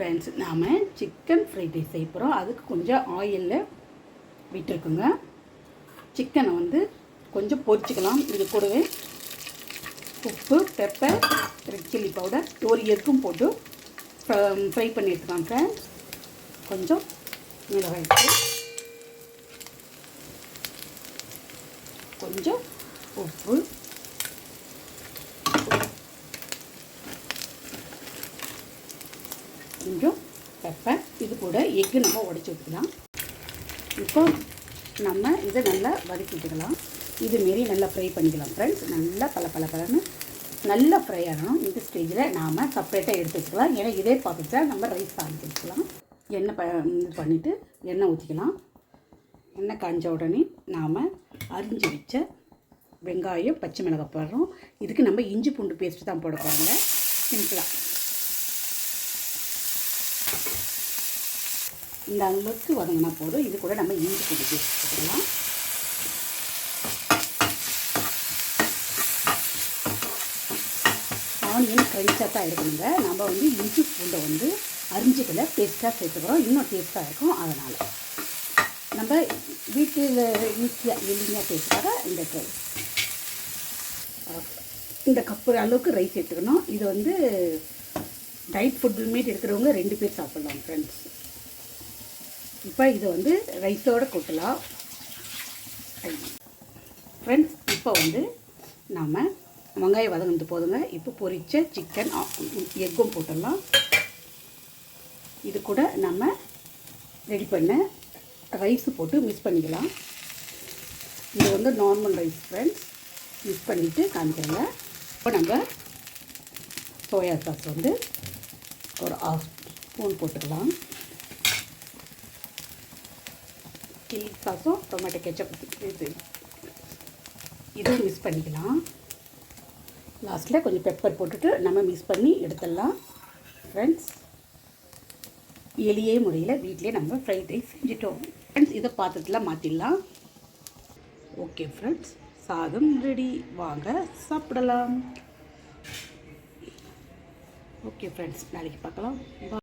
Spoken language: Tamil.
ஃப்ரெண்ட்ஸ், நாம் சிக்கன் ஃப்ரைட் ரைஸ் செய்ய போகிறோம். அதுக்கு கொஞ்சம் ஆயிலில் விட்டுருக்குங்க. சிக்கனை வந்து கொஞ்சம் பொரிச்சிக்கலாம். இது கூடவே உப்பு, பெப்பர், ரெட் சில்லி பவுடர், ஒரு எக்கும் போட்டு ஃப்ரை பண்ணி எடுத்துக்கலாம் ஃப்ரெண்ட்ஸ். கொஞ்சம் மிளகாய், கொஞ்சம் உப்பு, கொஞ்சம் பெப்பர், இது கூட எக்கு நம்ம உடச்சி ஊற்றிக்கலாம். இப்போ நம்ம இதை நல்லா வதக்கி விட்டுக்கலாம். இதுமாரி நல்லா ஃப்ரை பண்ணிக்கலாம் ஃப்ரெண்ட்ஸ். நல்லா பலன்னு நல்லா ஃப்ரை ஆகணும். இந்த ஸ்டேஜில் நாம் செப்பரேட்டாக எடுத்து வச்சுக்கலாம். ஏன்னா இதே பார்த்துட்டா நம்ம ரைஸ் காய்ச்சி வச்சுக்கலாம். எண்ணெய் இது பண்ணிவிட்டு எண்ணெய் ஊற்றிக்கலாம். எண்ணெய் காய்ஞ்ச உடனே நாம் அரிஞ்சு வச்ச வெங்காயம், பச்சை மிளகாய் போடுறோம். இதுக்கு நம்ம இஞ்சி பூண்டு பேஸ்ட்டு தான் போட போகிறோங்க. சிம்பிளாக இந்த அளவுக்கு வதங்கினா போதும். இது கூட நம்ம இஞ்சி பூண்டு பேஸ்ட் போட்டுக்கலாம். ஆனியன் ஃப்ரெஞ்சாக தான் இருக்கணுங்க. நம்ம வந்து இஞ்சி பூண்டை வந்து அரிஞ்சிக்கல, பேஸ்ட்டாக சேர்த்துக்கிறோம். இன்னும் டேஸ்ட்டாக இருக்கும். அதனால் நம்ம வீட்டில் ஈஸியாக எளிமையாக பேசுகிறத இந்த கப்பு அளவுக்கு ரைஸ் எடுத்துக்கணும். இது வந்து டயட் ஃபுட்டுமேட் இருக்கிறவங்க 2 பேர் சாப்பிட்லாம் ஃப்ரெண்ட்ஸ். இப்போ இதை வந்து ரைஸோடு கொட்டலாம் ஃப்ரெண்ட்ஸ். இப்போ வந்து நாம் வெங்காயம் வதங்கிட்டு போதுங்க. இப்போ பொரித்த சிக்கன், எக்கும் போட்டுடலாம். இது கூட நம்ம ரெடி பண்ண ரைஸு போட்டு மிக்ஸ் பண்ணிக்கலாம். இது வந்து நார்மல் ரைஸ் ஃப்ரெண்ட்ஸ். மிக்ஸ் பண்ணிவிட்டு காமிக்கிறேங்க. இப்போ நம்ம சோயா சாஸ் வந்து ஒரு 1/2 ஸ்பூன் போட்டுக்கலாம். சில்லி சாஸும் டொமேட்டோ கெச்சப் இதுவும் மிக்ஸ் பண்ணிக்கலாம். லாஸ்ட்டில் கொஞ்சம் பெப்பர் போட்டுட்டு நம்ம மிக்ஸ் பண்ணி எடுத்துடலாம் ஃப்ரெண்ட்ஸ். எளிய முறையில் வீட்டிலே நம்ம ஃப்ரைட் ரைஸ் செஞ்சிட்டோம் ஃப்ரெண்ட்ஸ். இதை பாத்திரத்தில் மாற்றிடலாம். ஓகே ஃப்ரெண்ட்ஸ், சாதம் ரெடி. வாங்க சாப்பிடலாம். ஓகே ஃப்ரெண்ட்ஸ், நாளைக்கு பார்க்கலாம்.